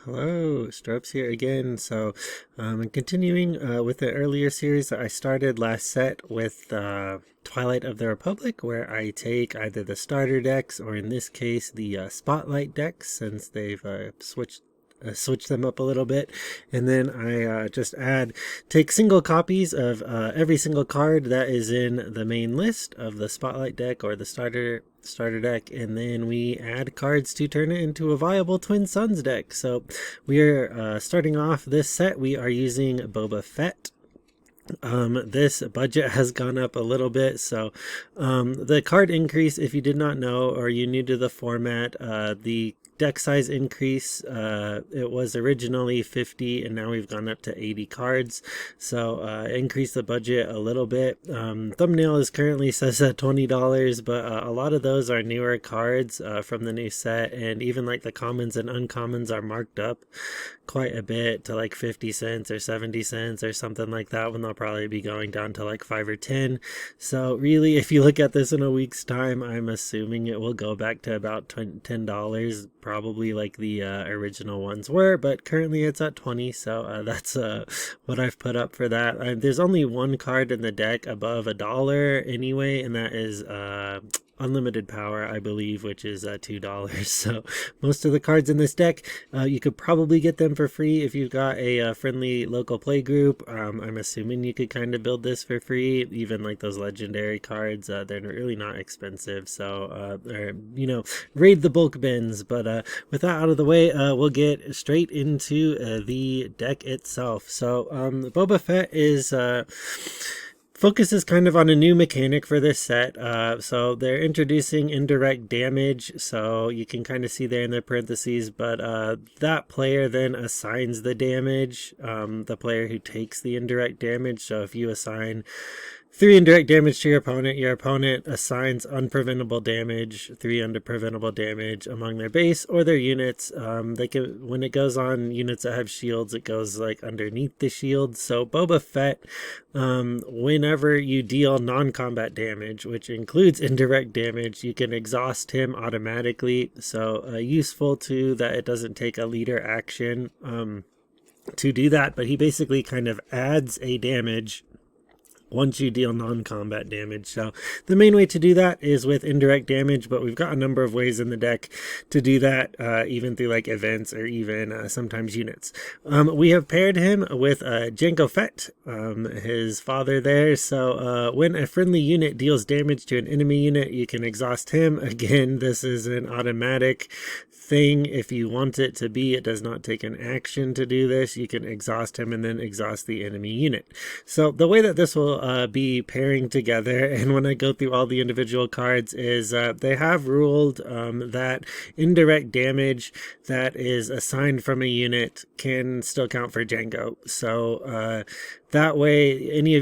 Hello, Strokes here again. Continuing with the earlier series that I started last set with Twilight of the Republic, where I take either the starter decks or in this case the Spotlight decks, since they've switch them up a little bit, and then I take single copies of every single card that is in the main list of the Spotlight deck or the starter deck, and then we add cards to turn it into a viable Twin Suns deck. So we are starting off this set. We are using Boba Fett. This budget has gone up a little bit, so the card increase, if you did not know or you new to the format, the deck size increase, it was originally 50 and now we've gone up to 80 cards, so increase the budget a little bit. Thumbnail is currently says at $20, but a lot of those are newer cards from the new set, and even like the commons and uncommons are marked up quite a bit to like 50 cents or 70 cents or something like that, when they'll probably be going down to like 5 or 10. So really, if you look at this in a week's time, I'm assuming it will go back to about $10, probably like the original ones were, but currently it's at 20, so that's what I've put up for that. There's only one card in the deck above $1 anyway, and that is unlimited power, I believe, which is $2. So most of the cards in this deck, you could probably get them for free if you've got a friendly local play group. I'm assuming you could kind of build this for free. Even like those legendary cards, they're really not expensive. So raid the bulk bins. But with that out of the way, we'll get straight into the deck itself. So Boba Fett is focuses kind of on a new mechanic for this set. So they're introducing Indirect Damage, so you can kind of see there in the parentheses, but that player then assigns the damage, the player who takes the indirect damage. So if you assign 3 indirect damage to your opponent assigns unpreventable damage, 3 unpreventable damage among their base or their units. They can, when it goes on units that have shields, it goes like underneath the shield. So Boba Fett, whenever you deal non-combat damage, which includes indirect damage, you can exhaust him automatically. So useful too that it doesn't take a leader action to do that, but he basically kind of adds a damage once you deal non-combat damage. So the main way to do that is with indirect damage, but we've got a number of ways in the deck to do that, even through like events or even sometimes units. We have paired him with Jango Fett, his father there. So when a friendly unit deals damage to an enemy unit, you can exhaust him. Again, this is an automatic thing. If you want it to be, it does not take an action to do this. You can exhaust him and then exhaust the enemy unit. So the way that this will be pairing together, and when I go through all the individual cards, is they have ruled that indirect damage that is assigned from a unit can still count for Jango. So that way, any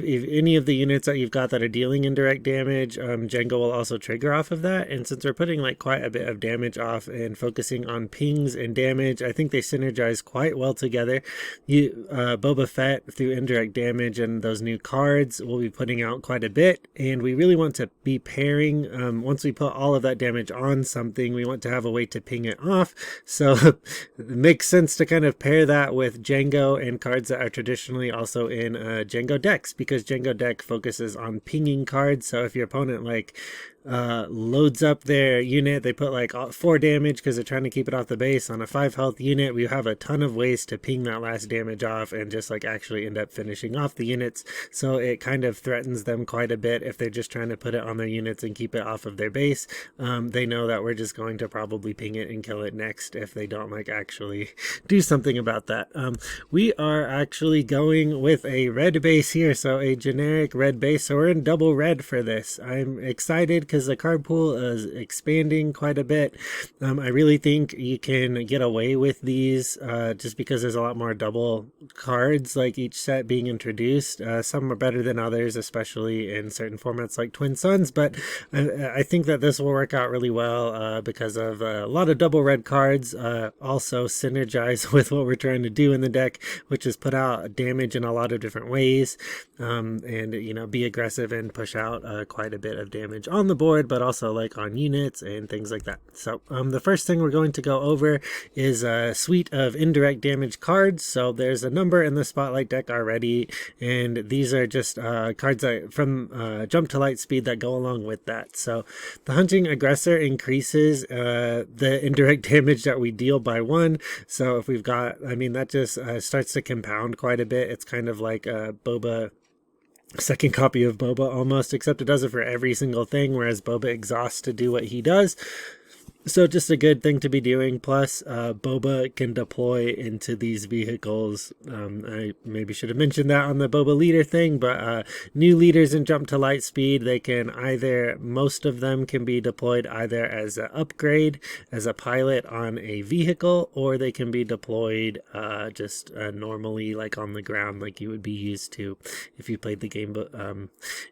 of the units that you've got that are dealing indirect damage, Jango will also trigger off of that. And since we're putting like quite a bit of damage off and focusing on pings and damage, I think they synergize quite well together. Boba Fett through indirect damage and those new cards will be putting out quite a bit, and we really want to be pairing. Once we put all of that damage on something, we want to have a way to ping it off. So it makes sense to kind of pair that with Jango and cards that are traditionally also in Jango decks, because Jango deck focuses on pinging cards. So if your opponent like loads up their unit, they put like 4 damage because they're trying to keep it off the base on a 5 health unit, we have a ton of ways to ping that last damage off and just like actually end up finishing off the units. So it kind of threatens them quite a bit if they're just trying to put it on their units and keep it off of their base. They know that we're just going to probably ping it and kill it next if they don't like actually do something about that. We are actually going with a red base here, so a generic red base. So we're in double red for this. I'm excited because the card pool is expanding quite a bit. I really think you can get away with these just because there's a lot more double cards like each set being introduced. Some are better than others, especially in certain formats like Twin Suns, but I think that this will work out really well because of a lot of double red cards. Also synergize with what we're trying to do in the deck, which is put out damage in a lot of different ways, and be aggressive and push out quite a bit of damage on the board, but also like on units and things like that. So the first thing we're going to go over is a suite of indirect damage cards. So there's a number in the Spotlight deck already, and these are just cards that from Jump to Lightspeed that go along with that. So the Hunting Aggressor increases the indirect damage that we deal by 1. So if we've got, I mean, that just starts to compound quite a bit. It's kind of like a Boba, second copy of Boba almost, except it does it for every single thing, whereas Boba exhausts to do what he does. So just a good thing to be doing. Plus, Boba can deploy into these vehicles. I maybe should have mentioned that on the Boba leader thing, but new leaders in Jump to Lightspeed, they can either, most of them can be deployed either as an upgrade, as a pilot on a vehicle, or they can be deployed just normally, like on the ground, like you would be used to if you played the game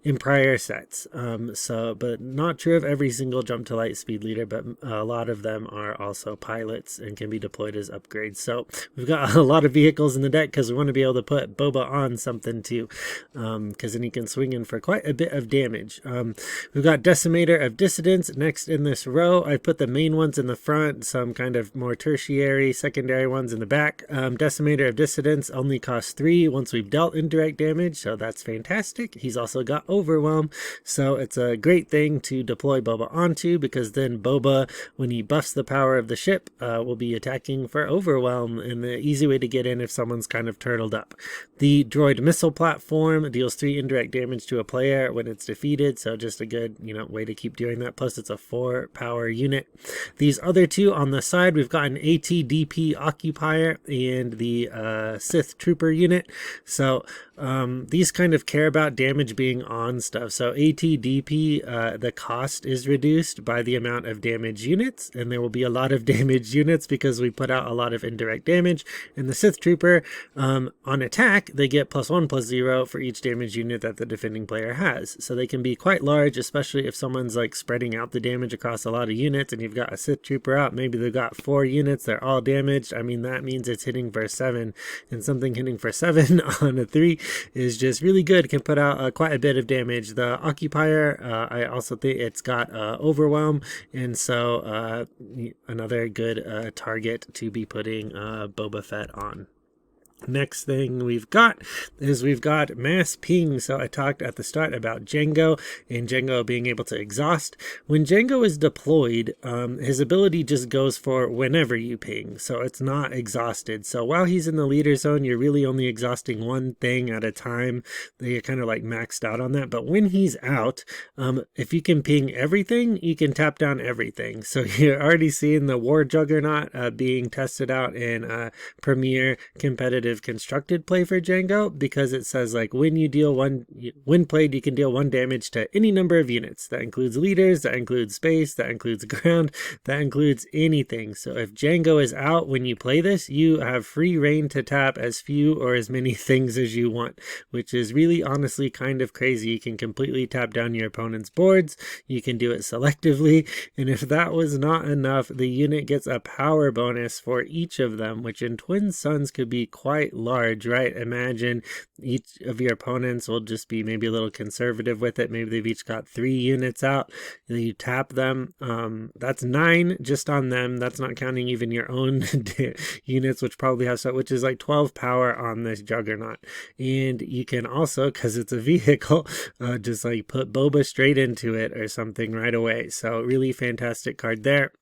in prior sets. But not true of every single Jump to Lightspeed leader, but a lot of them are also pilots and can be deployed as upgrades. So we've got a lot of vehicles in the deck because we want to be able to put Boba on something too, because then he can swing in for quite a bit of damage. We've got Decimator of Dissidents next in this row. I put the main ones in the front, some kind of more tertiary, secondary ones in the back. Decimator of Dissidents only costs 3 once we've dealt indirect damage, so that's fantastic. He's also got Overwhelm, so it's a great thing to deploy Boba onto, because then Boba, when he buffs the power of the ship, will be attacking for Overwhelm, and the easy way to get in if someone's kind of turtled up. The Droid Missile Platform deals 3 indirect damage to a player when it's defeated, so just a good, way to keep doing that. Plus, it's a 4 power unit. These other 2 on the side, we've got an ATDP Occupier and the Sith Trooper unit. So these kind of care about damage being on stuff. So ATDP, the cost is reduced by the amount of damage units, and there will be a lot of damage units because we put out a lot of indirect damage. And the Sith Trooper, on attack, they get +1/+0 for each damage unit that the defending player has. So they can be quite large, especially if someone's like spreading out the damage across a lot of units, and you've got a Sith Trooper out, maybe they've got 4 units, they're all damaged. I mean, that means it's hitting for 7, and something hitting for 7 on a 3 is just really good, can put out quite a bit of damage. The Occupier, I also think it's got Overwhelm, and so another good target to be putting Boba Fett on. Next thing we've got is we've got mass ping. So I talked at the start about Jango and Jango being able to exhaust. When Jango is deployed, his ability just goes for whenever you ping, so it's not exhausted. So while he's in the leader zone, you're really only exhausting one thing at a time. You're kind of like maxed out on that. But when he's out, if you can ping everything, you can tap down everything. So you're already seeing the War Juggernaut being tested out in Premier competitive constructed play for Jango, because it says like when played, you can deal 1 damage to any number of units. That includes leaders, that includes space, that includes ground, that includes anything. So if Jango is out when you play this, you have free reign to tap as few or as many things as you want, which is really honestly kind of crazy. You can completely tap down your opponent's boards, you can do it selectively, and if that was not enough, the unit gets a power bonus for each of them, which in Twin Suns could be quite large, right? Imagine each of your opponents will just be maybe a little conservative with it. Maybe they've each got 3 units out. You tap them. That's 9 just on them. That's not counting even your own units, which probably have which is like 12 power on this Juggernaut. And you can also, because it's a vehicle, just like put Boba straight into it or something right away. So really fantastic card there.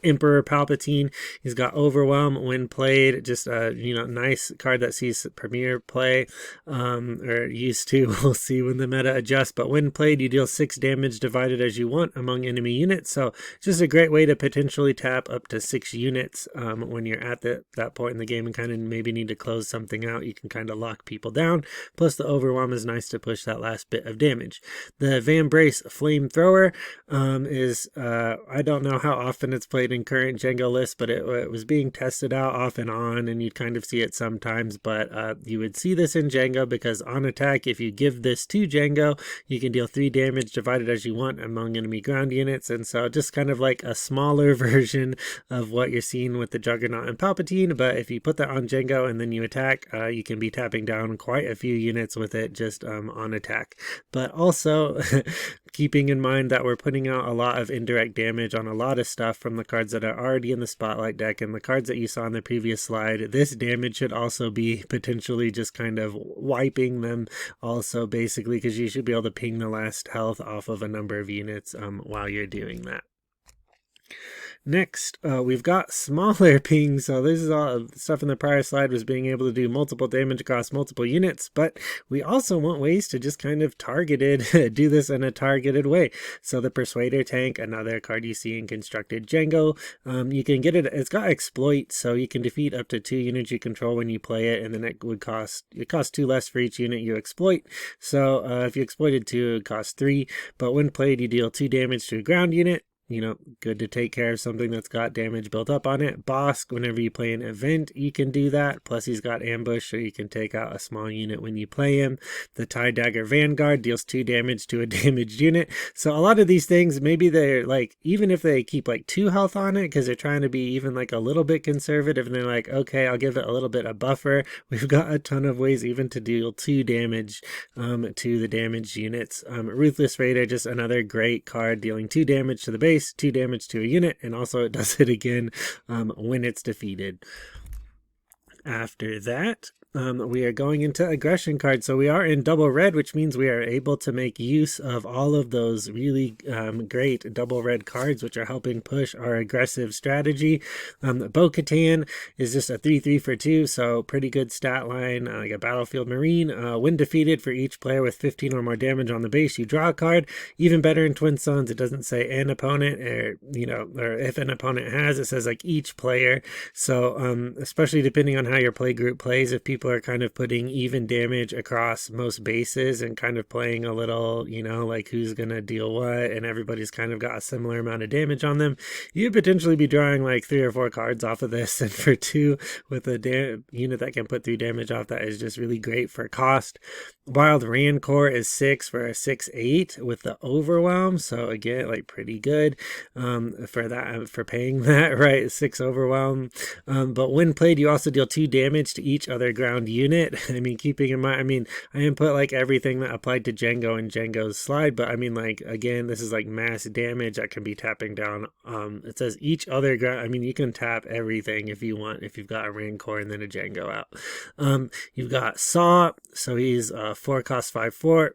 Emperor Palpatine, he's got Overwhelm when played, just a nice card that sees Premier play, or used to. We'll see when the meta adjusts, but when played, you deal 6 damage divided as you want among enemy units. So just a great way to potentially tap up to 6 units when you're at that point in the game and kind of maybe need to close something out. You can kind of lock people down. Plus the Overwhelm is nice to push that last bit of damage. The Van Brace Flamethrower is I don't know how often it's played in current Jango lists, but it was being tested out off and on, and you'd kind of see it sometimes, but you would see this in Jango because on attack, if you give this to Jango, you can deal 3 damage divided as you want among enemy ground units, and so just kind of like a smaller version of what you're seeing with the Juggernaut and Palpatine, but if you put that on Jango and then you attack, you can be tapping down quite a few units with it just on attack. But also, keeping in mind that we're putting out a lot of indirect damage on a lot of stuff from the cards that are already in the Spotlight deck and the cards that you saw in the previous slide. This damage should also be potentially just kind of wiping them also, basically, because you should be able to ping the last health off of a number of units while you're doing that. Next, we've got smaller pings. So this is all stuff in the prior slide was being able to do multiple damage across multiple units, but we also want ways to just kind of do this in a targeted way. So the Persuader tank, another card you see in Constructed Jango, you can get it. It's got exploit, so you can defeat up to 2 units you control when you play it, and then it costs 2 less for each unit you exploit. So if you exploited 2, it would cost 3, but when played, you deal 2 damage to a ground unit. You know, good to take care of something that's got damage built up on it. Bosk, whenever you play an event, you can do that. Plus, he's got ambush, so you can take out a small unit when you play him. The Tie Dagger Vanguard deals 2 damage to a damaged unit. So a lot of these things, maybe they're like, even if they keep like 2 health on it, because they're trying to be even like a little bit conservative, and they're like, okay, I'll give it a little bit of buffer. We've got a ton of ways even to deal 2 damage to the damaged units. Ruthless Raider, just another great card, dealing 2 damage to the base, 2 damage to a unit, and also it does it again when it's defeated. After that, we are going into aggression cards. So we are in double red, which means we are able to make use of all of those really great double red cards, which are helping push our aggressive strategy. Bo-Katan is just a 3/3 for 2, so pretty good stat line, like a Battlefield Marine. When defeated, for each player with 15 or more damage on the base, you draw a card. Even better in Twin Suns, it doesn't say an opponent, or or if an opponent has, it says like each player. So especially depending on how your play group plays, if people are kind of putting even damage across most bases and kind of playing a little, like who's gonna deal what, and everybody's kind of got a similar amount of damage on them, you'd potentially be drawing like 3 or 4 cards off of this. And for 2 with a unit that can put 3 damage off, that is just really great for cost. Wild Rancor is 6 for a 6/8 with the Overwhelm, so again, like pretty good for paying that, right? 6 Overwhelm. But when played, you also deal 2 damage to each other ground unit. I mean, keeping in mind, I input like everything that applied to Jango in Jango's slide, but I mean, like, again, this is like mass damage that can be tapping down. It says each other ground. I mean, you can tap everything if you want, if you've got a Rancor and then a Jango out. You've got Saw, so he's 4 cost 5/4.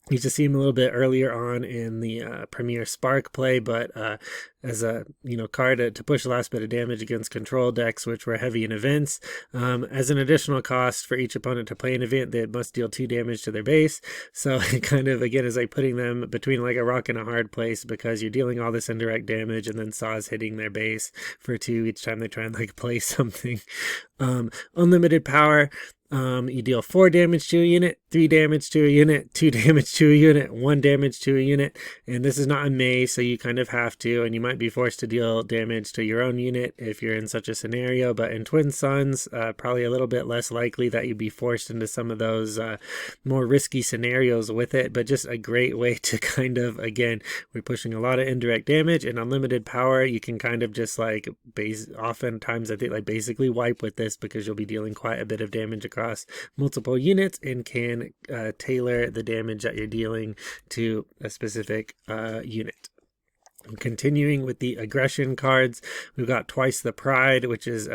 You just see him a little bit earlier on in the Premier Spark play, but as a card to push the last bit of damage against control decks, which were heavy in events. As an additional cost for each opponent to play an event, they must deal 2 damage to their base. So it kind of, again, is like putting them between like a rock and a hard place, because you're dealing all this indirect damage and then Saw's hitting their base for 2 each time they try and like play something. Unlimited power. You deal 4 damage to a unit, 3 damage to a unit, 2 damage to a unit, 1 damage to a unit, and this is not a maze, so you kind of have to, and you might be forced to deal damage to your own unit if you're in such a scenario, but in Twin Suns, probably a little bit less likely that you'd be forced into some of those more risky scenarios with it, but just a great way to kind of, again, we're pushing a lot of indirect damage, and unlimited power, you can kind of just like, oftentimes I think like basically wipe with this, because you'll be dealing quite a bit of damage across multiple units and can tailor the damage that you're dealing to a specific unit. Continuing with the aggression cards, we've got Twice the Pride, which is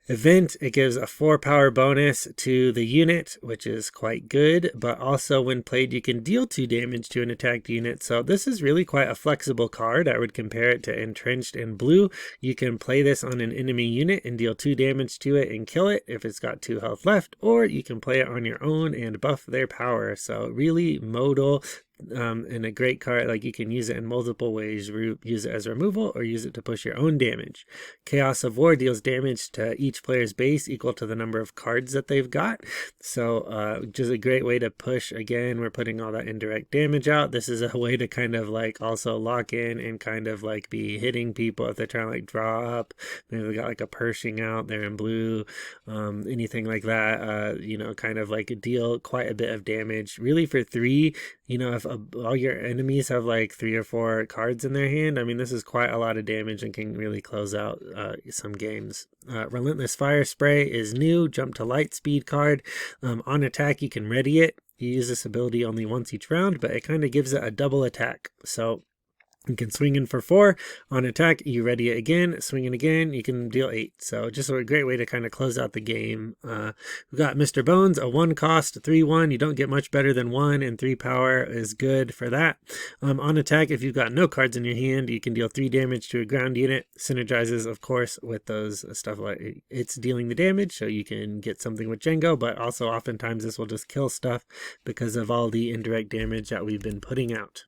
event. It gives a 4 power bonus to the unit, which is quite good, but also when played, you can deal 2 damage to an attacked unit. So this is really quite a flexible card. I would compare it to Entrenched in blue. You can play this on an enemy unit and deal 2 damage to it and kill it if it's got 2 health left, or you can play it on your own and buff their power. So really modal. And a great card, like you can use it in multiple ways. Use it as removal or use it to push your own damage. Chaos of War deals damage to each player's base equal to the number of cards that they've got. So just a great way to push. Again, we're putting all that indirect damage out. This is a way to kind of like also lock in and kind of like be hitting people if they're trying to like draw up. Maybe they got like a Pershing out there in blue, anything like that, kind of like deal quite a bit of damage really for 3. If if all your enemies have like 3 or 4 cards in their hand, I mean, this is quite a lot of damage and can really close out some games. Relentless Fire Spray is new. Jump to Lightspeed card. On attack, you can ready it. You use this ability only once each round, but it kind of gives it a double attack. So you can swing in for 4. On attack, you ready it again. Swing in again, you can deal 8. So just a great way to kind of close out the game. We've got Mr. Bones, a 1 cost, 3/1. You don't get much better than 1, and 3 power is good for that. On attack, if you've got no cards in your hand, you can deal 3 damage to a ground unit. Synergizes, of course, with those stuff like it's dealing the damage, so you can get something with Jango, but also oftentimes this will just kill stuff because of all the indirect damage that we've been putting out.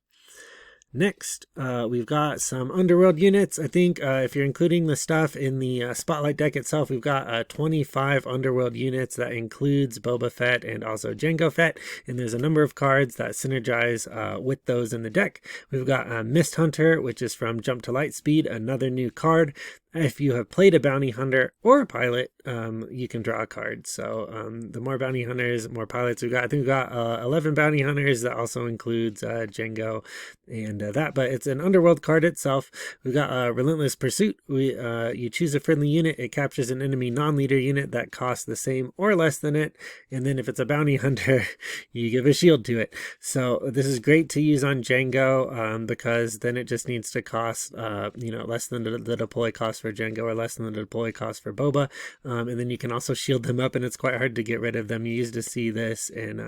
Next, we've got some Underworld units. I think if you're including the stuff in the Spotlight deck itself, we've got 25 Underworld units. That includes Boba Fett and also Jango Fett, and there's a number of cards that synergize with those in the deck. We've got Mist Hunter, which is from Jump to Lightspeed, another new card. If you have played a bounty hunter or a pilot, you can draw a card. So the more bounty hunters, more pilots we've got. I think we've got 11 bounty hunters. That also includes Jango and that. But it's an Underworld card itself. We've got Relentless Pursuit. You choose a friendly unit. It captures an enemy non-leader unit that costs the same or less than it. And then if it's a bounty hunter, you give a shield to it. So this is great to use on Jango because then it just needs to cost less than the deploy cost for Jango or less than the deploy cost for Boba, and then you can also shield them up, and it's quite hard to get rid of them. You used to see this in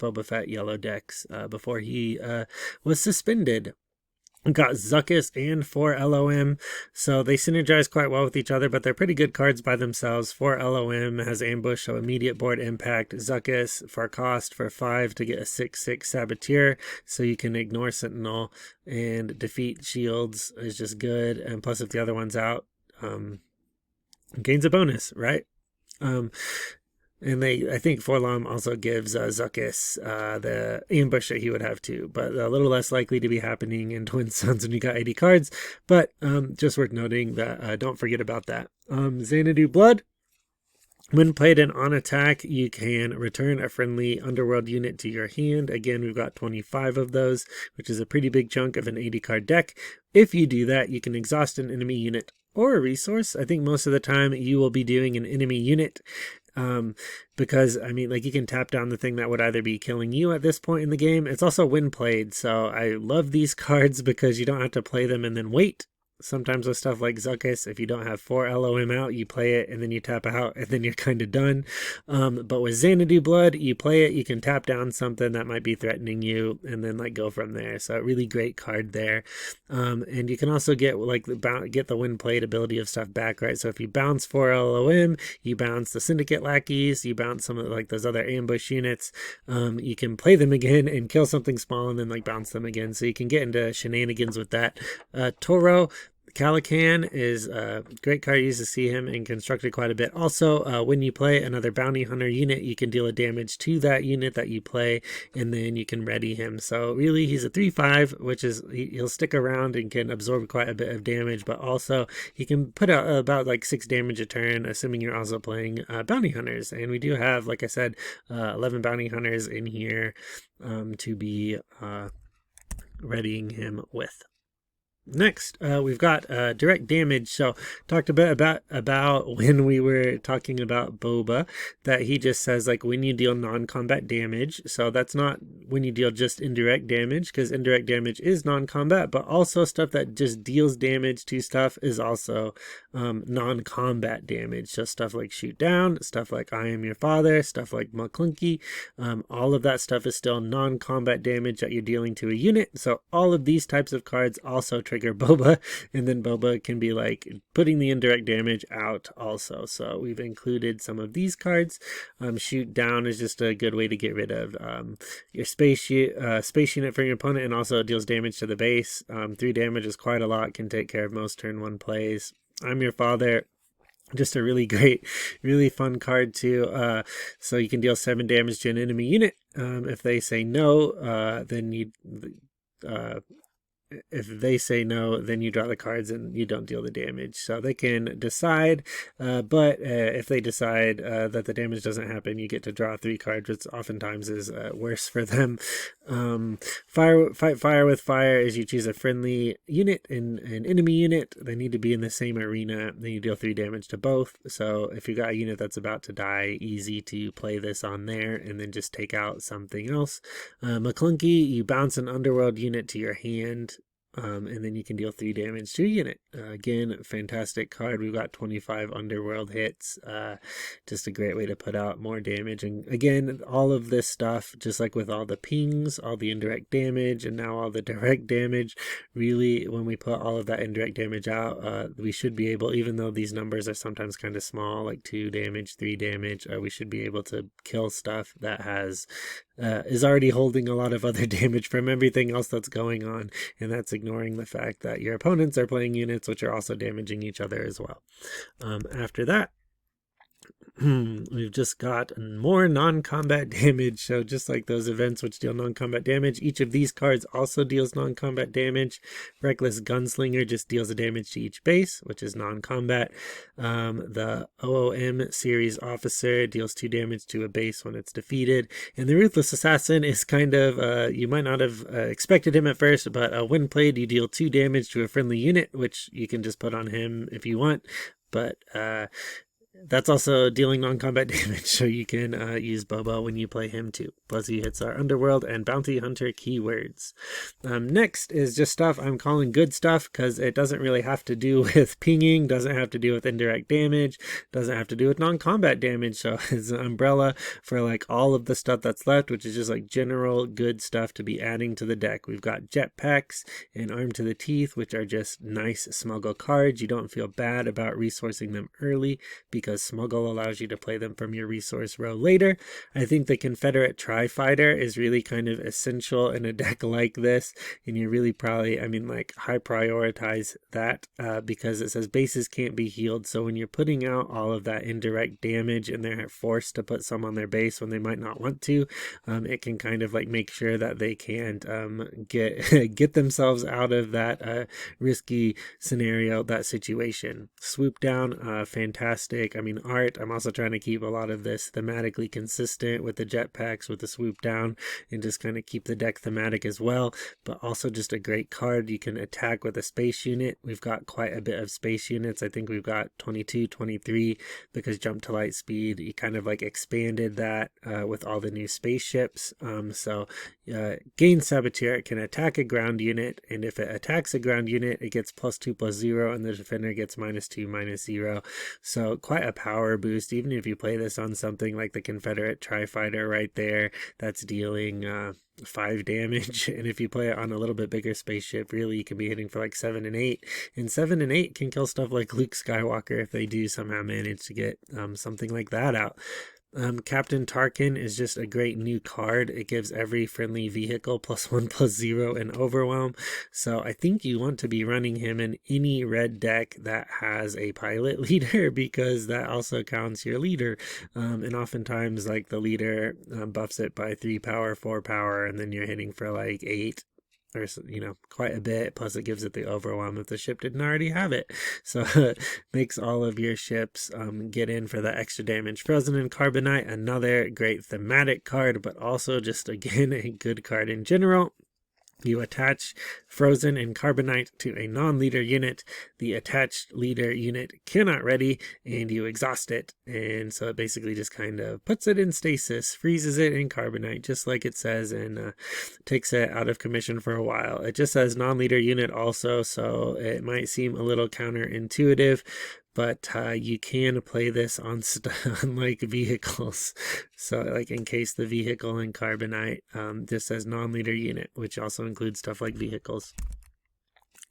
Boba Fett yellow decks before he was suspended. Got Zuckuss and 4 LOM, so they synergize quite well with each other, but they're pretty good cards by themselves. 4 LOM has ambush, so immediate board impact. Zuckuss for cost for 5 to get a 6/6 Saboteur, so you can ignore Sentinel and defeat shields is just good. And plus, if the other one's out, gains a bonus, right? And I think Forlom also gives Zuckuss the ambush that he would have too, but a little less likely to be happening in Twin Suns when you got 80 cards. But just worth noting that don't forget about that. Xanadu Blood. When played and on attack, you can return a friendly Underworld unit to your hand. Again, we've got 25 of those, which is a pretty big chunk of an 80 card deck. If you do that, you can exhaust an enemy unit or a resource. I think most of the time you will be doing an enemy unit. Because I mean, like, you can tap down the thing that would either be killing you at this point in the game. It's also when played, so I love these cards because you don't have to play them and then wait. Sometimes with stuff like Zuckuss, if you don't have 4 LOM out, you play it and then you tap out and then you're kind of done. But with Xanadu Blood, you play it, you can tap down something that might be threatening you and then like go from there. So a really great card there. And you can also get the when played ability of stuff back, right? So if you bounce 4 LOM, you bounce the Syndicate lackeys, you bounce some of like those other ambush units. You can play them again and kill something small and then like bounce them again. So you can get into shenanigans with that. Toro Calican is a great card. You used to see him in Constructed quite a bit. Also, when you play another Bounty Hunter unit, you can deal a damage to that unit that you play, and then you can ready him. So really, he's a 3/5, which is he'll stick around and can absorb quite a bit of damage, but also he can put out about like 6 damage a turn, assuming you're also playing Bounty Hunters. And we do have, like I said, 11 Bounty Hunters in here to be readying him with. Next, we've got direct damage. So talked a bit about when we were talking about Boba, that he just says like when you deal non-combat damage. So that's not when you deal just indirect damage, because indirect damage is non-combat, but also stuff that just deals damage to stuff is also non-combat damage. So stuff like Shoot Down, stuff like I Am Your Father, stuff like McClunky, all of that stuff is still non-combat damage that you're dealing to a unit. So all of these types of cards also trigger Boba, and then Boba can be like putting the indirect damage out also. So we've included some of these cards. Shoot Down is just a good way to get rid of your space unit from your opponent, and also deals damage to the base. 3 damage is quite a lot, can take care of most turn 1 plays. I'm Your Father, just a really great, really fun card too. So you can deal 7 damage to an enemy unit. If they say no, then you if they say no, then you draw the cards and you don't deal the damage. So they can decide, but if they decide that the damage doesn't happen, you get to draw 3 cards, which oftentimes is worse for them. Fight fire with fire is you choose a friendly unit and an enemy unit. They need to be in the same arena. Then you deal 3 damage to both. So if you got a unit that's about to die, easy to play this on there and then just take out something else. McClunky, you bounce an Underworld unit to your hand. And then you can deal 3 damage to a unit. Again, fantastic card. We've got 25 Underworld hits. Just a great way to put out more damage. And again, all of this stuff, just like with all the pings, all the indirect damage, and now all the direct damage, really, when we put all of that indirect damage out, we should be able, even though these numbers are sometimes kind of small, like 2 damage, 3 damage, we should be able to kill stuff that is already holding a lot of other damage from everything else that's going on, and that's ignoring the fact that your opponents are playing units which are also damaging each other as well. After that, we've just got more non-combat damage. So just like those events which deal non-combat damage, each of these cards also deals non-combat damage. Reckless Gunslinger just deals a damage to each base, which is non-combat. The OOM series officer deals 2 damage to a base when it's defeated. And the Ruthless Assassin is kind of, you might not have expected him at first, but when played, you deal 2 damage to a friendly unit, which you can just put on him if you want. But that's also dealing non-combat damage, so you can use Boba when you play him too. Plus he hits our Underworld and Bounty Hunter keywords. Next is just stuff I'm calling good stuff, because it doesn't really have to do with pinging, doesn't have to do with indirect damage, doesn't have to do with non-combat damage. So it's an umbrella for like all of the stuff that's left, which is just like general good stuff to be adding to the deck. We've got Jetpacks and Armed to the Teeth, which are just nice smuggle cards. You don't feel bad about resourcing them early, because smuggle allows you to play them from your resource row later. I think the Confederate Tri-Fighter is really kind of essential in a deck like this, and you really probably, high prioritize that because it says bases can't be healed. So when you're putting out all of that indirect damage and they're forced to put some on their base when they might not want to, it can kind of like make sure that they can't get themselves out of that risky scenario, that situation. Swoop down, fantastic. Art, I'm also trying to keep a lot of this thematically consistent with the jetpacks, with the swoop down, and just kind of keep the deck thematic as well, but also just a great card. You can attack with a space unit. We've got quite a bit of space units. I think we've got 22, 23, because Jump to Lightspeed, you kind of like expanded that with all the new spaceships. Gain Saboteur, it can attack a ground unit, and if it attacks a ground unit, it gets +2/+0, and the defender gets -2/-0. So quite a power boost, even if you play this on something like the Confederate Tri-Fighter right there, that's dealing 5 damage. And if you play it on a little bit bigger spaceship, really you can be hitting for like 7 and 8. And 7 and 8 can kill stuff like Luke Skywalker if they do somehow manage to get something like that out. Captain Tarkin is just a great new card. It gives every friendly vehicle +1/+0 in Overwhelm. So I think you want to be running him in any red deck that has a pilot leader, because that also counts your leader. And oftentimes like the leader buffs it by 3 power, 4 power, and then you're hitting for like 8. Or quite a bit, plus it gives it the overwhelm if the ship didn't already have it, so it makes all of your ships get in for the extra damage. Frozen in Carbonite, another great thematic card, but also just again a good card in general. You attach Frozen and Carbonite to a non-leader unit. The attached leader unit cannot ready, and you exhaust it. And so it basically just kind of puts it in stasis, freezes it in Carbonite, just like it says, and takes it out of commission for a while. It just says non-leader unit also, so it might seem a little counterintuitive, but you can play this on like vehicles. So like in case the vehicle in Carbonite just says non-leader unit, which also includes stuff like vehicles.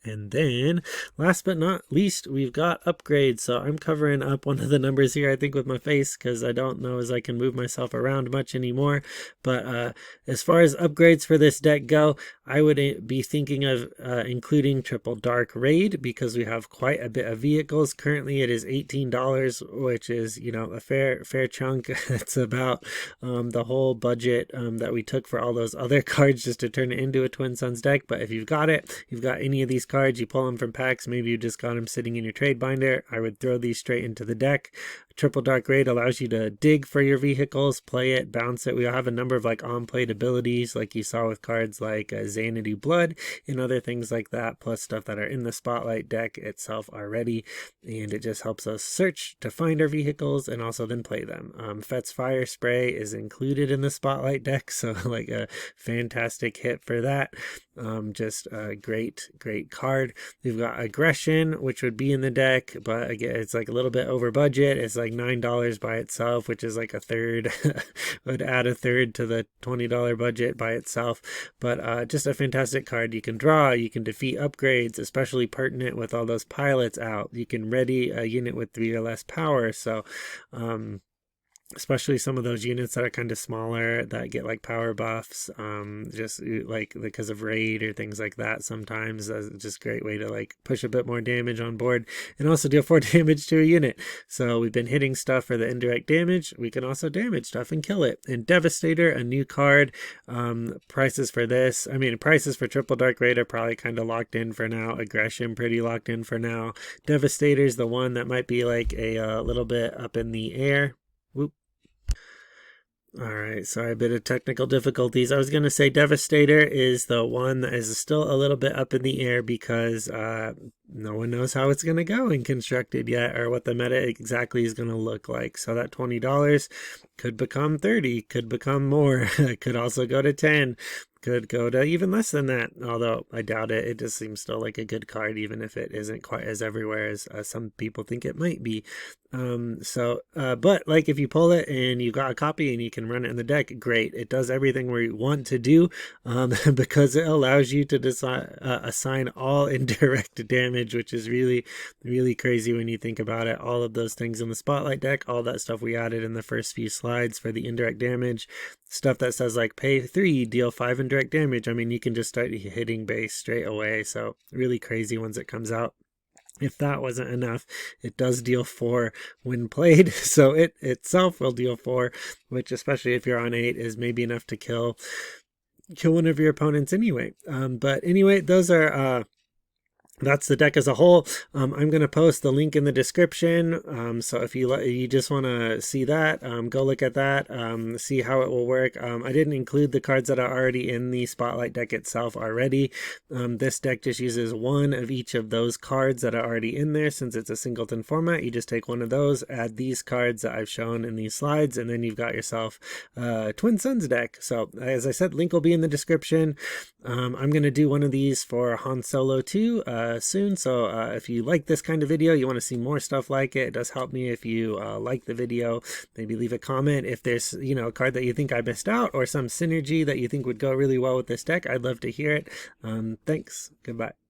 And then, last but not least, we've got upgrades. So I'm covering up one of the numbers here, I think, with my face, because I don't know as I can move myself around much anymore. But as far as upgrades for this deck go, I would be thinking of including Triple Dark Raid, because we have quite a bit of vehicles. Currently, it is $18, which is, you know, a fair chunk. It's about the whole budget that we took for all those other cards just to turn it into a Twin Suns deck. But if you've got it, you've got any of these cards, you pull them from packs, maybe you just got them sitting in your trade binder, I would throw these straight into the deck. Triple Dark Raid allows you to dig for your vehicles, play it, bounce it. We have a number of like on-played abilities, like you saw with cards like Xanadu Blood and other things like that, plus stuff that are in the Spotlight deck itself already, and it just helps us search to find our vehicles and also then play them. Fett's Fire Spray is included in the Spotlight deck, so like a fantastic hit for that. Just a great card. We've got Aggression, which would be in the deck, but again, it's like a little bit over budget. It's like $9 by itself, which is like a third, would add a third to the $20 budget by itself. But just a fantastic card. You can draw, you can defeat upgrades, especially pertinent with all those pilots out. You can ready a unit with 3 or less power, so especially some of those units that are kind of smaller that get like power buffs, just like because of raid or things like that. Sometimes that's just a great way to like push a bit more damage on board and also deal 4 damage to a unit. So we've been hitting stuff for the indirect damage. We can also damage stuff and kill it. And Devastator, a new card. Prices for this, I mean, prices for Triple Dark Raid are probably kind of locked in for now. Aggression pretty locked in for now. Devastator's the one that might be like a little bit up in the air. Whoop. All right, sorry, a bit of technical difficulties. I was going to say Devastator is the one that is still a little bit up in the air because no one knows how it's going to go in Constructed yet, or what the meta exactly is going to look like. So that $20 could become $30, could become more, it could also go to $10. Could go to even less than that, although I doubt it. It just seems still like a good card, even if it isn't quite as everywhere as some people think it might be. But like if you pull it and you got a copy and you can run it in the deck, great. It does everything we want to do because it allows you to assign all indirect damage, which is really crazy when you think about it. All of those things in the Spotlight deck, all that stuff we added in the first few slides for the indirect damage, stuff that says like pay 3, deal 5 indirect damage. I mean, you can just start hitting base straight away. So really crazy once it comes out. If that wasn't enough, it does deal 4 when played, so it itself will deal 4, which especially if you're on 8 is maybe enough to kill one of your opponents anyway. But anyway, those are that's the deck as a whole. I'm going to post the link in the description. So if you just want to see that, go look at that, see how it will work. I didn't include the cards that are already in the Spotlight deck itself already. This deck just uses one of each of those cards that are already in there. Since it's a singleton format, you just take one of those, add these cards that I've shown in these slides, and then you've got yourself a Twin Suns deck. So as I said, link will be in the description. I'm going to do one of these for Han Solo 2 soon, so if you like this kind of video, you want to see more stuff like it, it does help me if you like the video. Maybe leave a comment if there's, you know, a card that you think I missed out or some synergy that you think would go really well with this deck. I'd love to hear it. Thanks. Goodbye.